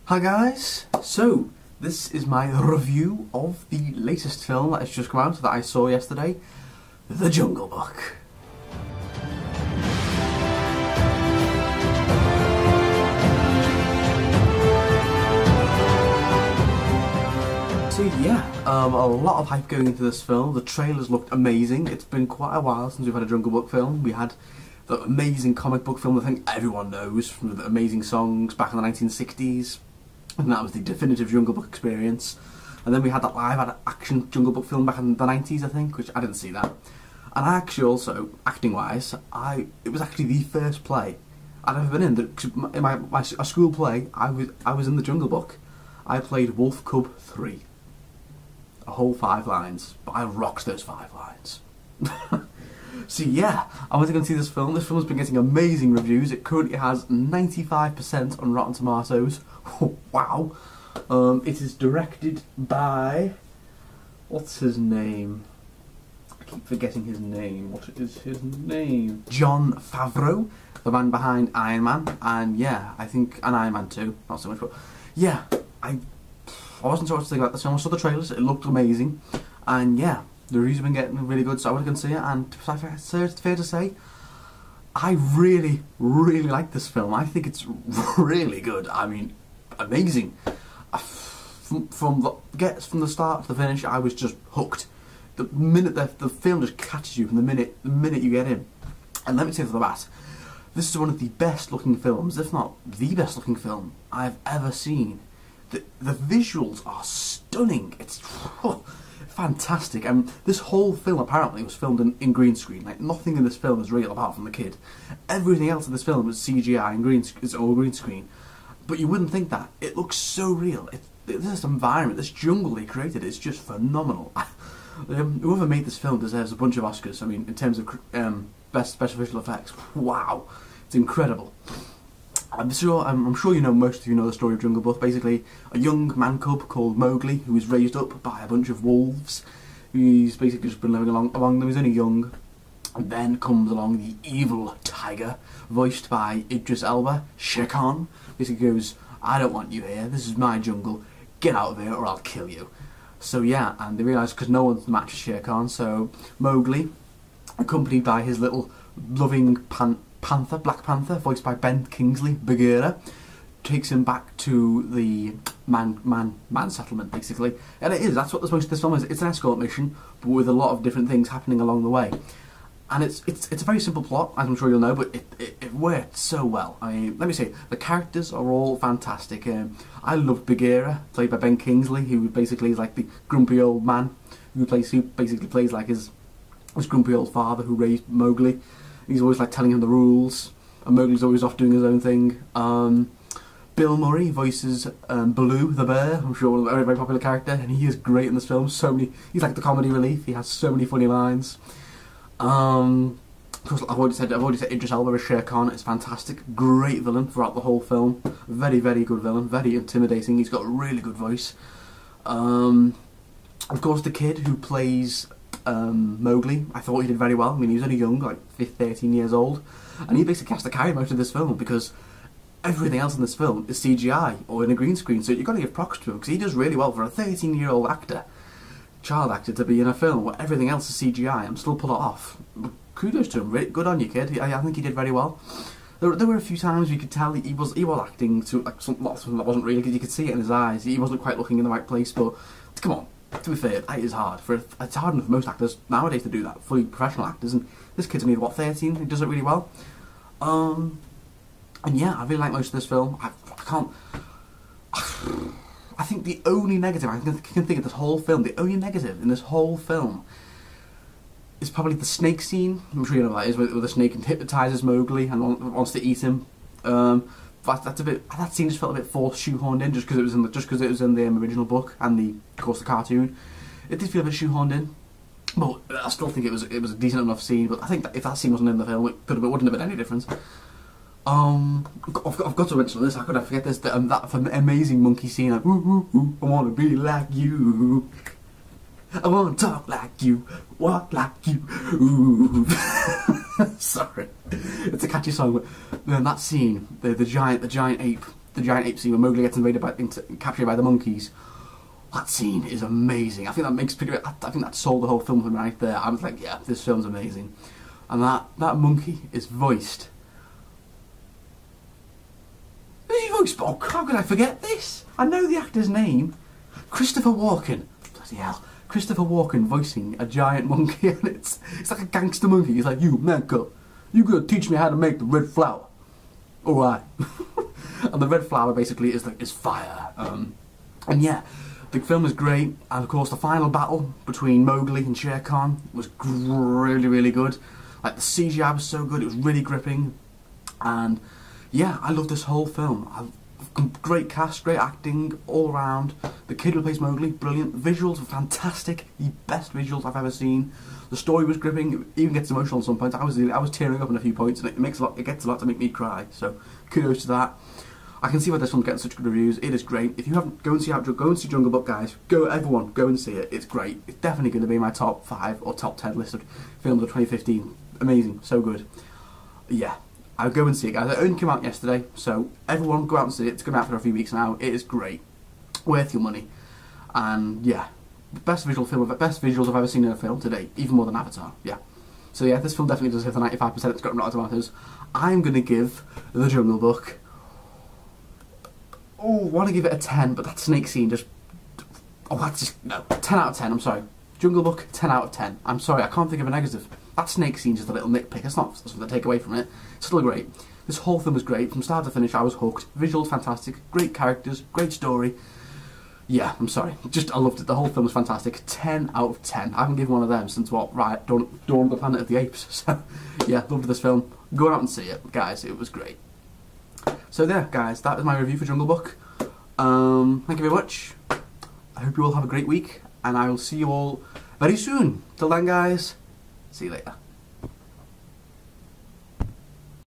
Hi guys, so this is my review of the latest film that has just come out that I saw yesterday, The Jungle Book. So yeah, a lot of hype going into this film. The trailers looked amazing. It's been quite a while since we've had a Jungle Book film. We had the amazing comic book film I think everyone knows, from the amazing songs back in the 1960s. And that was the definitive Jungle Book experience. And then we had that live action Jungle Book film back in the 90s, I think, which I didn't see that. And I actually also, acting-wise, it was actually the first play I'd ever been in. In my school play, I was in the Jungle Book. I played Wolf Cub 3. A whole 5 lines, but I rocked those 5 lines. So yeah, I went to go and see this film. This film has been getting amazing reviews. It currently has 95% on Rotten Tomatoes. Wow. It is directed by... what's his name? I keep forgetting his name. What is his name? Jon Favreau, the man behind Iron Man. And yeah, I think... and Iron Man 2. Not so much, but... yeah, I wasn't sure what to think about this film. I saw the trailers. It looked amazing. And yeah, the reviews have been getting really good, so I went to go and see it, and it's fair to say, I really, really like this film. I think it's really good. I mean, amazing. From the start to the finish, I was just hooked. The minute the film just catches you from the minute you get in. And let me say for the bat, this is one of the best looking films, if not the best looking film I've ever seen. The visuals are stunning. It's fantastic. This whole film apparently was filmed in green screen. Like, nothing in this film is real apart from the kid. Everything else in this film is CGI and it's all green screen. But you wouldn't think that. It looks so real. This environment, this jungle they created, is just phenomenal. Whoever made this film deserves a bunch of Oscars. I mean, in terms of best special visual effects, wow, it's incredible. I'm sure you know, most of you know the story of Jungle Book. Basically, a young man cub called Mowgli, who is raised up by a bunch of wolves. He's basically just been living among them. He's only young, and then comes along the evil tiger, voiced by Idris Elba, Shere Khan. Basically goes, "I don't want you here. This is my jungle. Get out of here, or I'll kill you." So yeah, and they realise because no one's matched Shere Khan, so Mowgli, accompanied by his little loving Black Panther, voiced by Ben Kingsley, Bagheera, takes him back to the man settlement, basically. And that's what this film is. It's an escort mission, but with a lot of different things happening along the way. And it's a very simple plot, as I'm sure you'll know, but it worked so well. I mean, let me say, the characters are all fantastic. I love Bagheera, played by Ben Kingsley, who basically is like the grumpy old man who basically plays like his grumpy old father who raised Mowgli. He's always like telling him the rules, and Mowgli's always off doing his own thing. Bill Murray voices Baloo the bear. I'm sure a very, very popular character, and he is great in this film. He's like the comedy relief. He has so many funny lines. Of course, I've already said Idris Elba as Shere Khan. It's fantastic. Great villain throughout the whole film. Very, very good villain. Very intimidating. He's got a really good voice. Of course, the kid who plays Mowgli, I thought he did very well. I mean, he was only young, like 13 years old, and he basically has to carry most of this film because everything else in this film is CGI or in a green screen. So you've got to give props to him because he does really well for a 13-year-old child actor, to be in a film where everything else is CGI and still pull it off. Kudos to him. Really good on you, kid. I think he did very well. There were a few times you could tell he was acting to like something that wasn't real, because you could see it in his eyes. He wasn't quite looking in the right place. But come on. To be fair, it is hard. It's hard enough for most actors nowadays to do that, fully professional actors, and this kid's only, what, 13? He does it really well. And yeah, I really like most of this film. I think the only negative I can think of this whole film, the only negative in this whole film is probably the snake scene. I'm sure you know what that is, where the snake hypnotises Mowgli and wants to eat him. That scene just felt a bit forced, shoehorned in, just because it was in the original book and of course the cartoon. It did feel a bit shoehorned in, but I still think it was a decent enough scene. But I think that if that scene wasn't in the film, it wouldn't have been any difference. I've got to mention this. I couldn't forget this. That amazing monkey scene. Like, ooh, ooh, ooh, I wanna be like you. I wanna talk like you, walk like you. Ooh. Sorry, it's a catchy song. But that scene, the giant ape the giant ape scene where Mowgli gets captured by the monkeys. That scene is amazing. I think that sold the whole film for me right there. I was like, yeah, this film's amazing. And that monkey is voiced. Who's he voiced? Oh, how could I forget this? I know the actor's name. Christopher Walken. Bloody hell. Christopher Walken voicing a giant monkey, and it's like a gangster monkey. He's like, you, Manko, you gonna teach me how to make the red flower. Alright. And the red flower basically is fire. And yeah, the film is great, and of course the final battle between Mowgli and Shere Khan was really, really good. Like, the CGI was so good, it was really gripping, and yeah, I love this whole film. Great cast, great acting, all around. The kid who plays Mowgli, brilliant. Visuals were fantastic, the best visuals I've ever seen. The story was gripping, it even gets emotional at some points. I was tearing up in a few points, and it gets a lot to make me cry, so kudos to that. I can see why this one's getting such good reviews. It is great. If you haven't, go and see Jungle Book, guys. Everyone, go and see it. It's great. It's definitely going to be in my top 5 or top 10 list of films of 2015. Amazing, so good. Yeah, I'll go and see it, guys. It only came out yesterday, so everyone go out and see it. It's going to be out for a few weeks now. It is great, worth your money, and yeah, the best visuals I've ever seen in a film to date, even more than Avatar. Yeah. So yeah, this film definitely does hit the 95%. It's got Rotten Tomatoes. I'm going to give The Jungle Book. Oh, I want to give it a 10, but that snake scene just... Oh, that's just... No, 10 out of 10, I'm sorry. Jungle Book, 10 out of 10. I'm sorry, I can't think of a negative. That snake scene is just a little nitpick. It's not something to take away from it. It's still great. This whole film was great. From start to finish, I was hooked. Visuals, fantastic. Great characters. Great story. Yeah, I'm sorry. I loved it. The whole film was fantastic. 10 out of 10. I haven't given one of them since, what, right, Dawn of the Planet of the Apes. So, yeah, loved this film. Go out and see it, guys. It was great. So there, guys, that is my review for Jungle Book. Thank you very much. I hope you all have a great week, and I will see you all very soon. Till then, guys, see you later.